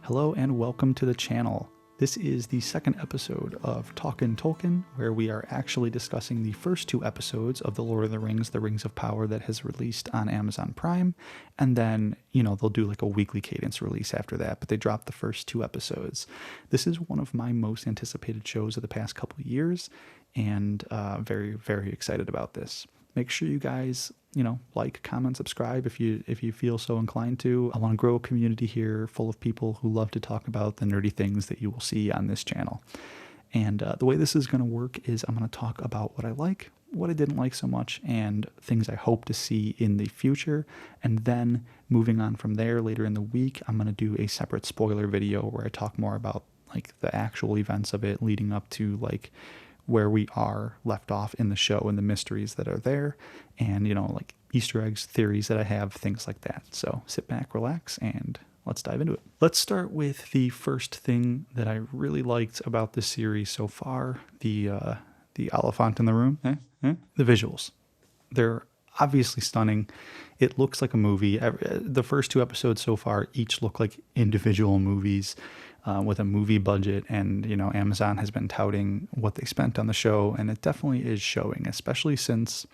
Hello and welcome to the channel. This is the second episode of Talkin Tolkien, where we are actually discussing the first two episodes of The Lord of the Rings of Power that has released on Amazon Prime, and then, they'll do like a weekly cadence release after that, but they dropped the first two episodes. This is one of my most anticipated shows of the past couple of years, and very, very excited about this. Make sure you guys, like, comment, subscribe if you feel so inclined to. I want to grow a community here full of people who love to talk about the nerdy things that you will see on this channel. And the way this is going to work is I'm going to talk about what I like, what I didn't like so much, and things I hope to see in the future. And then moving on from there, later in the week, I'm going to do a separate spoiler video where I talk more about like the actual events of it leading up to like where we are left off in the show and the mysteries that are there, and like Easter eggs, theories that I have, things like that. So sit back, relax, and let's dive into it. Let's start with the first thing that I really liked about the series so far, the elephant in the room, the visuals. They're obviously stunning. It looks like a movie. The first two episodes so far each look like individual movies with a movie budget, and Amazon has been touting what they spent on the show, and it definitely is showing, especially since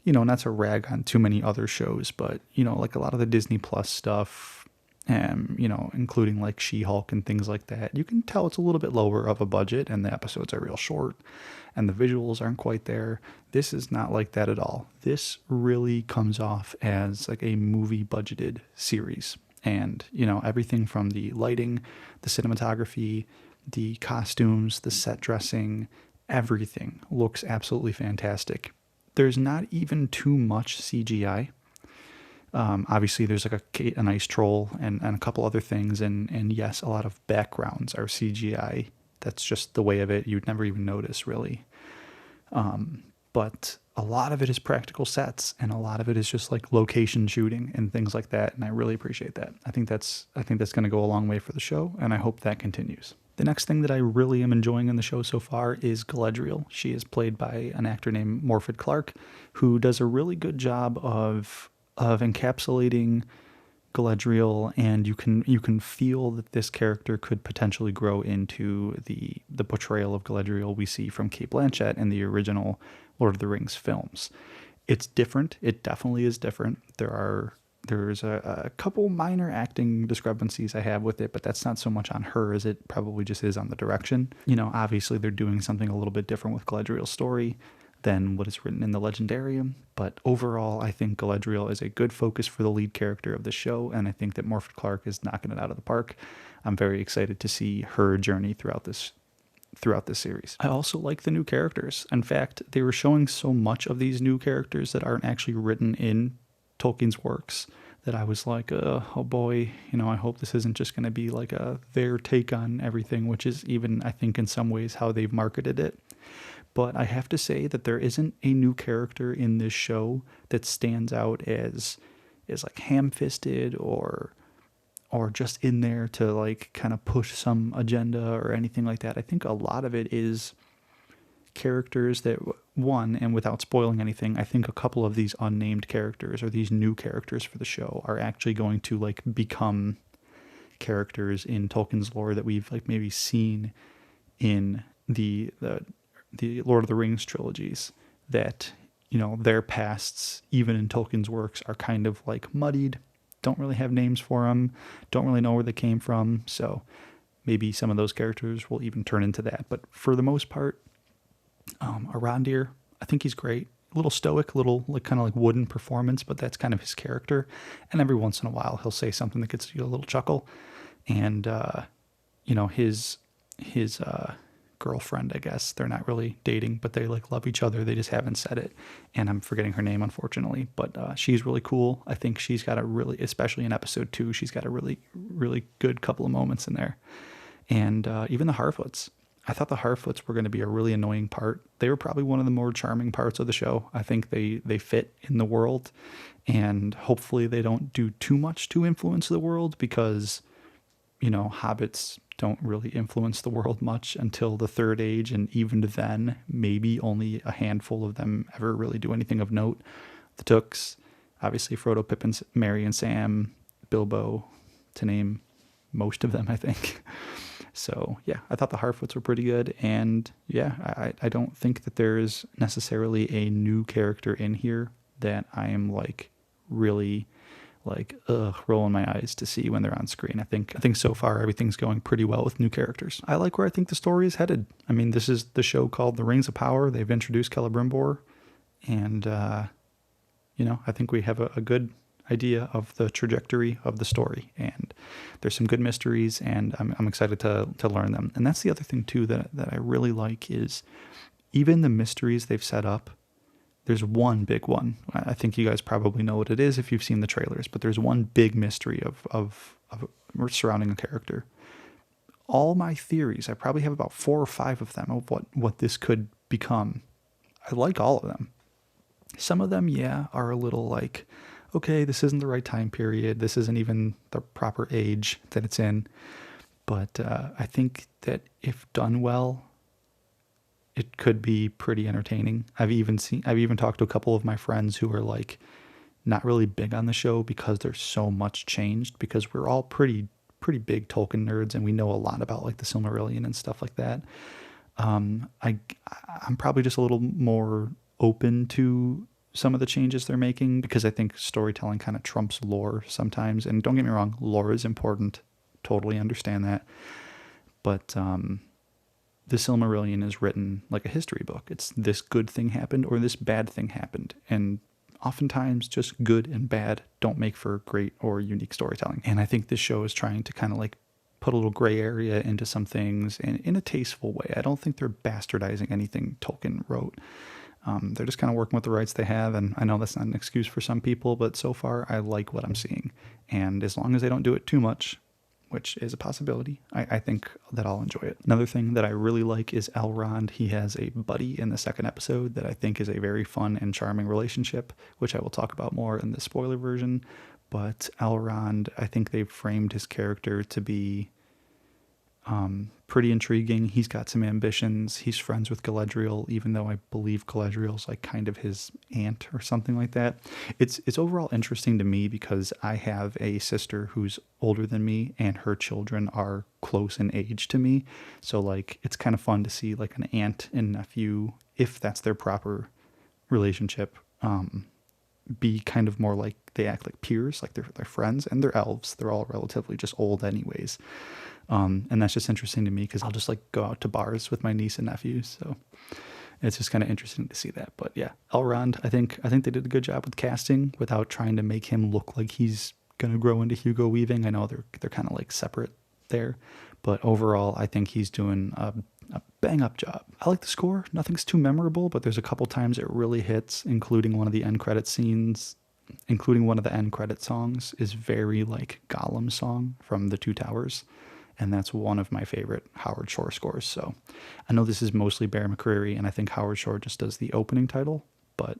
not to rag on too many other shows, but like a lot of the Disney Plus stuff, including like She-Hulk and things like that, you can tell it's a little bit lower of a budget and the episodes are real short and the visuals aren't quite there. This is not like that at all. This really comes off as like a movie budgeted series. And, everything from the lighting, the cinematography, the costumes, the set dressing, everything looks absolutely fantastic. There's not even too much CGI. Obviously, there's like an ice troll and a couple other things. And yes, a lot of backgrounds are CGI. That's just the way of it. You'd never even notice, really. But a lot of it is practical sets, and a lot of it is just like location shooting and things like that, and I really appreciate that. I think that's going to go a long way for the show, and I hope that continues. The next thing that I really am enjoying in the show so far is Galadriel. She is played by an actor named Morfydd Clark, who does a really good job of encapsulating Galadriel, and you can feel that this character could potentially grow into the portrayal of Galadriel we see from Cate Blanchett in the original Lord of the Rings films. It's different. It definitely is different. There's a couple minor acting discrepancies I have with it, but that's not so much on her as it probably just is on the direction. Obviously they're doing something a little bit different with Galadriel's story than what is written in the Legendarium, but overall I think Galadriel is a good focus for the lead character of the show, and I think that Morfydd Clark is knocking it out of the park. I'm very excited to see her journey throughout this series. I also like the new characters. In fact, they were showing so much of these new characters that aren't actually written in Tolkien's works that I was like, oh boy, I hope this isn't just going to be like their take on everything, which is even, I think, in some ways how they've marketed it. But I have to say that there isn't a new character in this show that stands out as like ham-fisted or just in there to like kind of push some agenda or anything like that. I think a lot of it is characters that, one, and without spoiling anything, I think a couple of these unnamed characters or these new characters for the show are actually going to like become characters in Tolkien's lore that we've like maybe seen in the Lord of the Rings trilogies, that their pasts even in Tolkien's works are kind of like muddied, don't really have names for them, don't really know where they came from, so maybe some of those characters will even turn into that. But for the most part, Arondir, I think he's great. A little stoic, a little like kind of like wooden performance, but that's kind of his character. And every once in a while, he'll say something that gets you a little chuckle. And his girlfriend, I guess, they're not really dating, but they like love each other. They just haven't said it, and I'm forgetting her name, unfortunately, but she's really cool. I think she's got especially in episode 2, she's got a really, really good couple of moments in there. And even the Harfoots. I thought the Harfoots were going to be a really annoying part. They were probably one of the more charming parts of the show. I think they fit in the world, and hopefully they don't do too much to influence the world, because hobbits don't really influence the world much until the Third Age, and even then, maybe only a handful of them ever really do anything of note. The Tooks, obviously Frodo, Pippin, Merry and Sam, Bilbo, to name most of them, I think. So yeah, I thought the Harfoots were pretty good, and yeah, I don't think that there is necessarily a new character in here that I am like really like rolling my eyes to see when they're on screen. I think so far everything's going pretty well with new characters. I like where I think the story is headed. I mean, this is the show called The Rings of Power. They've introduced Celebrimbor, and I think we have a good idea of the trajectory of the story, and there's some good mysteries, and I'm excited to learn them. And that's the other thing too that I really like is even the mysteries they've set up. There's one big one. I think you guys probably know what it is if you've seen the trailers, but there's one big mystery of surrounding a character. All my theories, I probably have about 4 or 5 of them of what this could become. I like all of them. Some of them, yeah, are a little like, okay, this isn't the right time period. This isn't even the proper age that it's in. But I think that if done well, it could be pretty entertaining. I've even talked to a couple of my friends who are like not really big on the show because there's so much changed, because we're all pretty big Tolkien nerds and we know a lot about like the Silmarillion and stuff like that. I'm probably just a little more open to some of the changes they're making because I think storytelling kind of trumps lore sometimes. And don't get me wrong, lore is important. Totally understand that. But the Silmarillion is written like a history book. It's this good thing happened or this bad thing happened. And oftentimes just good and bad don't make for great or unique storytelling. And I think this show is trying to kind of like put a little gray area into some things and in a tasteful way. I don't think they're bastardizing anything Tolkien wrote. They're just kind of working with the rights they have, and I know that's not an excuse for some people, but so far I like what I'm seeing. And as long as they don't do it too much, which is a possibility, I think that I'll enjoy it. Another thing that I really like is Elrond. He has a buddy in the second episode that I think is a very fun and charming relationship, which I will talk about more in the spoiler version. But Elrond, I think they've framed his character to be pretty intriguing. He's got some ambitions. He's friends with Galadriel, even though I believe Galadriel's like kind of his aunt or something like that. It's overall interesting to me because I have a sister who's older than me and her children are close in age to me. So like it's kind of fun to see like an aunt and nephew, if that's their proper relationship, be kind of more like they act like peers, like they're friends, and they're elves. They're all relatively just old anyways. And that's just interesting to me because I'll just like go out to bars with my niece and nephews. So it's just kind of interesting to see that. But yeah, Elrond, I think they did a good job with casting without trying to make him look like he's going to grow into Hugo Weaving. I know they're kind of like separate there, but overall, I think he's doing a bang up job. I like the score. Nothing's too memorable, but there's a couple times it really hits, including one of the end credit scenes. Including one of the end credit songs is very like Gollum song from The Two Towers. And that's one of my favorite Howard Shore scores. So I know this is mostly Bear McCreary, and I think Howard Shore just does the opening title, but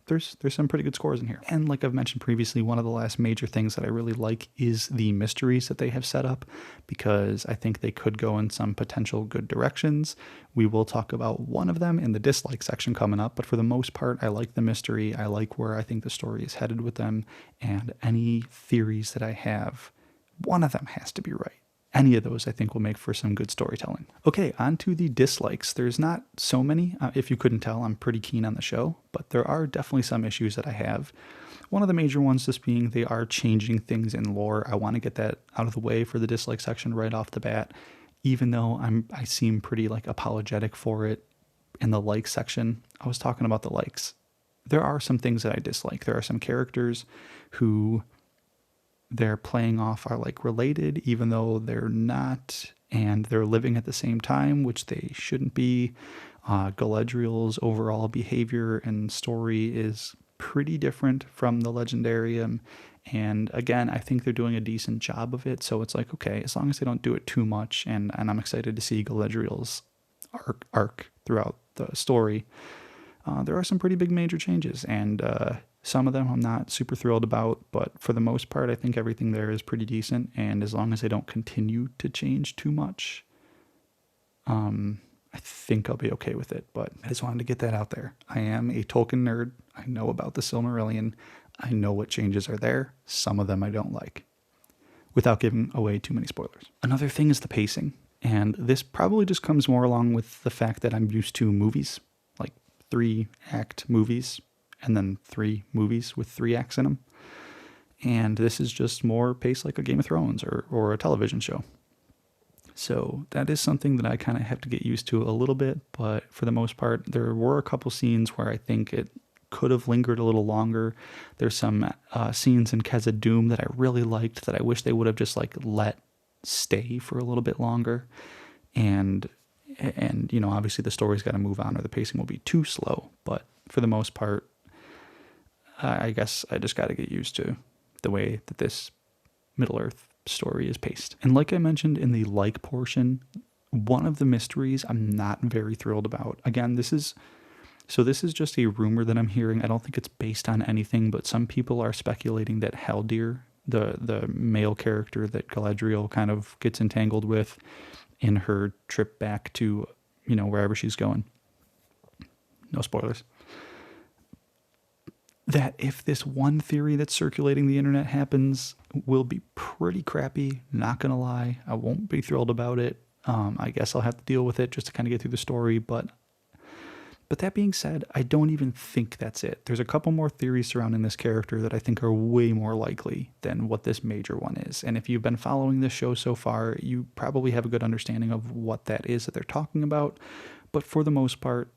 there's some pretty good scores in here. And like I've mentioned previously, one of the last major things that I really like is the mysteries that they have set up, because I think they could go in some potential good directions. We will talk about one of them in the dislike section coming up, but for the most part, I like the mystery. I like where I think the story is headed with them, and any theories that I have, one of them has to be right. Any of those, I think, will make for some good storytelling. Okay, on to the dislikes. There's not so many. If you couldn't tell, I'm pretty keen on the show, but there are definitely some issues that I have. One of the major ones just being they are changing things in lore. I want to get that out of the way for the dislike section right off the bat, even though I seem pretty like apologetic for it in the like section. I was talking about the likes. There are some things that I dislike. There are some characters who they're playing off are like related, even though they're not, and they're living at the same time, which they shouldn't be. Galadriel's overall behavior and story is pretty different from the Legendarium. And again, I think they're doing a decent job of it. So it's like, okay, as long as they don't do it too much, and I'm excited to see Galadriel's arc throughout the story. There are some pretty big major changes, and some of them I'm not super thrilled about, but for the most part, I think everything there is pretty decent, and as long as they don't continue to change too much, I think I'll be okay with it, but I just wanted to get that out there. I am a Tolkien nerd. I know about the Silmarillion. I know what changes are there. Some of them I don't like. without giving away too many spoilers. Another thing is the pacing. And this probably just comes more along with the fact that I'm used to movies, like 3-act movies, and then 3 movies with 3 acts in them. And this is just more paced like a Game of Thrones or a television show. So that is something that I kind of have to get used to a little bit. But for the most part, there were a couple scenes where I think it could have lingered a little longer. There's some scenes in Khazad Dûm that I really liked that I wish they would have just like let stay for a little bit longer. And you know, obviously the story's got to move on or the pacing will be too slow. But for the most part, I guess I just got to get used to the way that this Middle-earth story is paced. And like I mentioned in the like portion, one of the mysteries I'm not very thrilled about. Again, this is just a rumor that I'm hearing. I don't think it's based on anything, but some people are speculating that Haldir, the male character that Galadriel kind of gets entangled with in her trip back to, you know, wherever she's going. No spoilers. That if this one theory that's circulating the internet happens, will be pretty crappy. Not gonna lie, I won't be thrilled about it. I guess I'll have to deal with it just to kind of get through the story. But that being said, I don't even think that's it. There's a couple more theories surrounding this character that I think are way more likely than what this major one is. And if you've been following this show so far, you probably have a good understanding of what that is that they're talking about. But for the most part,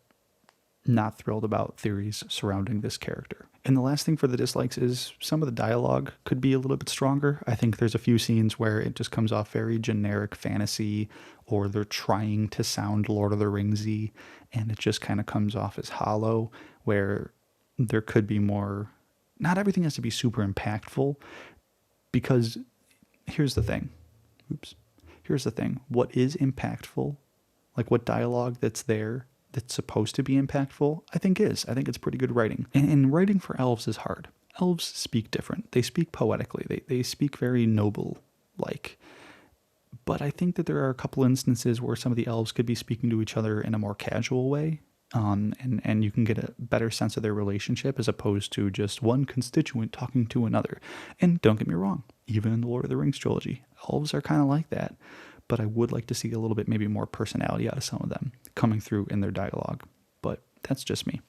not thrilled about theories surrounding this character. And the last thing for the dislikes is some of the dialogue could be a little bit stronger. I think there's a few scenes where it just comes off very generic fantasy, or they're trying to sound Lord of the Ringsy, and it just kind of comes off as hollow, where there could be more. Not everything has to be super impactful, because here's the thing. Here's the thing. What is impactful, like what dialogue that's there, that's supposed to be impactful, I think it's pretty good writing. And writing for elves is hard. Elves speak different. They speak poetically. They speak very noble-like. But I think that there are a couple instances where some of the elves could be speaking to each other in a more casual way, and you can get a better sense of their relationship as opposed to just one constituent talking to another. And don't get me wrong, even in the Lord of the Rings trilogy, elves are kind of like that. But I would like to see a little bit maybe more personality out of some of them coming through in their dialogue. But that's just me.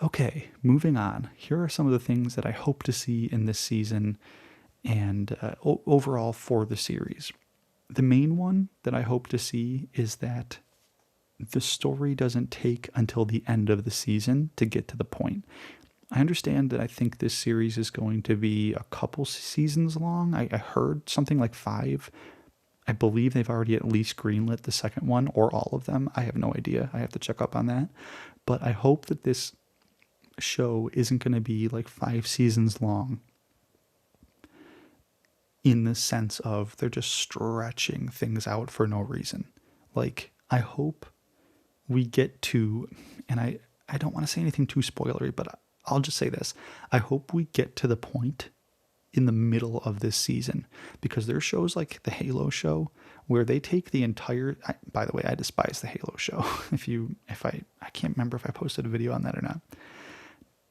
Okay, moving on. Here are some of the things that I hope to see in this season and overall for the series. The main one that I hope to see is that the story doesn't take until the end of the season to get to the point. I understand that I think this series is going to be a couple seasons long. I heard something like 5. I believe they've already at least greenlit the second one, or all of them. I have no idea. I have to check up on that. But I hope that this show isn't going to be like 5 seasons long, in the sense of they're just stretching things out for no reason. Like, I hope we get to, and I don't want to say anything too spoilery, but I'll just say this. I hope we get to the point in the middle of this season, because there's shows like the Halo show where they take the entire, by the way, I despise the Halo show. I can't remember if I posted a video on that or not.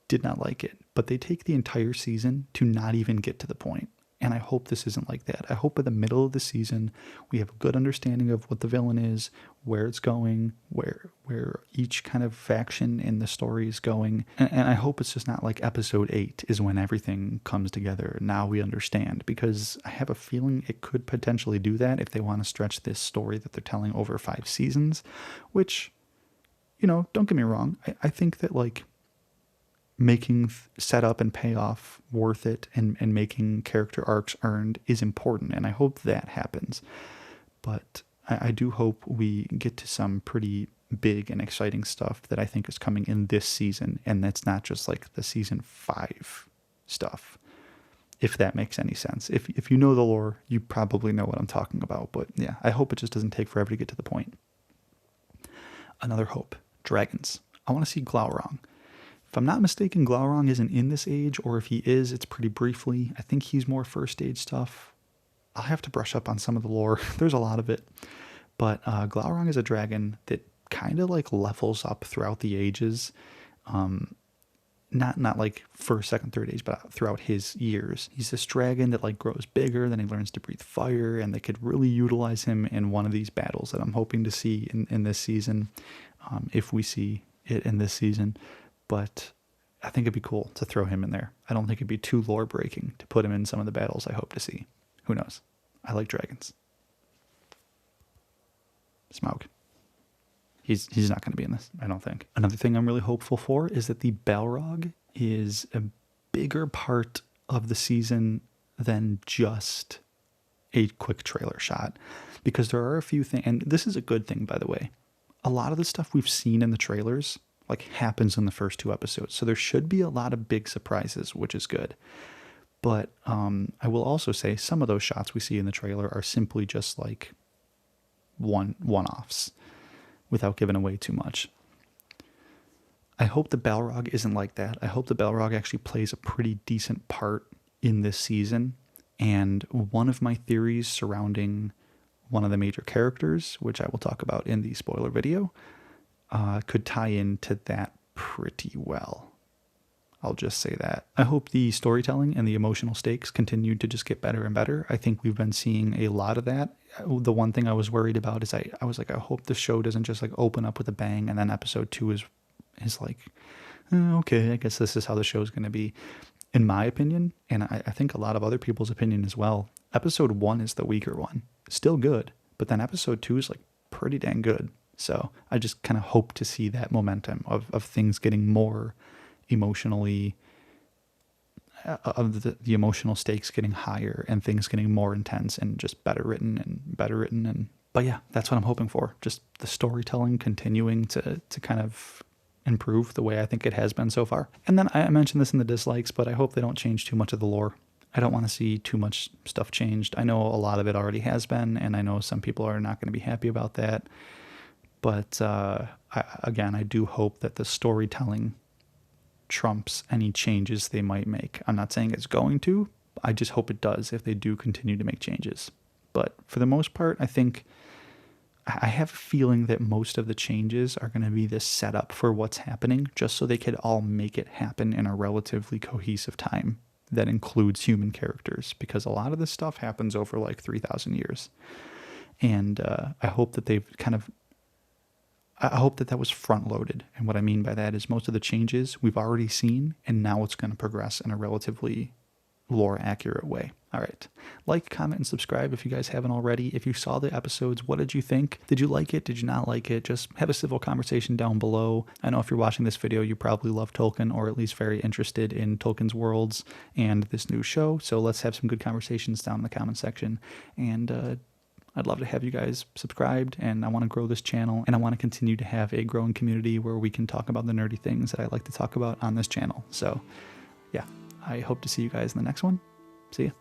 Did not like it, but they take the entire season to not even get to the point. And I hope this isn't like that. I hope by the middle of the season, we have a good understanding of what the villain is, where it's going, where each kind of faction in the story is going. And I hope it's just not like episode 8 is when everything comes together. Now we understand, because I have a feeling it could potentially do that if they want to stretch this story that they're telling over 5 seasons, which, you know, don't get me wrong. I think that, like, making setup and payoff worth it and making character arcs earned is important, and I hope that happens. But I do hope we get to some pretty big and exciting stuff that I think is coming in this season, and that's not just like the season 5 stuff, if that makes any sense. If you know the lore, you probably know what I'm talking about. But yeah, I hope it just doesn't take forever to get to the point. Another hope, dragons. I want to see Glaurung. If I'm not mistaken, Glaurung isn't in this age, or if he is, it's pretty briefly. I think he's more first age stuff. I'll have to brush up on some of the lore. There's a lot of it. But Glaurung is a dragon that kind of like levels up throughout the ages. not like first, second, third age, but throughout his years. He's this dragon that like grows bigger, then he learns to breathe fire, and they could really utilize him in one of these battles that I'm hoping to see in this season, if we see it in this season. But I think it'd be cool to throw him in there. I don't think it'd be too lore breaking to put him in some of the battles I hope to see. Who knows? I like dragons. Smaug. He's not going to be in this, I don't think. Another thing I'm really hopeful for is that the Balrog is a bigger part of the season than just a quick trailer shot. Because there are a few things, and this is a good thing, by the way. A lot of the stuff we've seen in the trailers like happens in the first 2 episodes. So there should be a lot of big surprises, which is good. But I will also say some of those shots we see in the trailer are simply just like one-offs without giving away too much. I hope the Balrog isn't like that. I hope the Balrog actually plays a pretty decent part in this season. And one of my theories surrounding one of the major characters, which I will talk about in the spoiler video, could tie into that pretty well. I'll just say that. I hope the storytelling and the emotional stakes continue to just get better and better. I think we've been seeing a lot of that. The one thing I was worried about is I was like, I hope the show doesn't just like open up with a bang and then episode 2 is like, okay, I guess this is how the show's going to be. In my opinion, and I think a lot of other people's opinion as well, episode 1 is the weaker one. Still good, but then episode 2 is like pretty dang good. So I just kind of hope to see that momentum of things getting more emotionally, of the emotional stakes getting higher and things getting more intense and just better written. But yeah, that's what I'm hoping for. Just the storytelling continuing to kind of improve the way I think it has been so far. And then I mentioned this in the dislikes, but I hope they don't change too much of the lore. I don't want to see too much stuff changed. I know a lot of it already has been, and I know some people are not going to be happy about that. But I do hope that the storytelling trumps any changes they might make. I'm not saying it's going to. I just hope it does if they do continue to make changes. But for the most part, I think I have a feeling that most of the changes are going to be this setup for what's happening, just so they could all make it happen in a relatively cohesive time that includes human characters, because a lot of this stuff happens over like 3,000 years. And I hope that they've I hope that was front-loaded. And what I mean by that is most of the changes we've already seen, and now it's going to progress in a relatively lore-accurate way. All right. Like, comment, and subscribe if you guys haven't already. If you saw the episodes, what did you think? Did you like it? Did you not like it? Just have a civil conversation down below. I know if you're watching this video, you probably love Tolkien, or at least very interested in Tolkien's worlds and this new show. So let's have some good conversations down in the comment section. And I'd love to have you guys subscribed, and I want to grow this channel, and I want to continue to have a growing community where we can talk about the nerdy things that I like to talk about on this channel. So yeah, I hope to see you guys in the next one. See ya.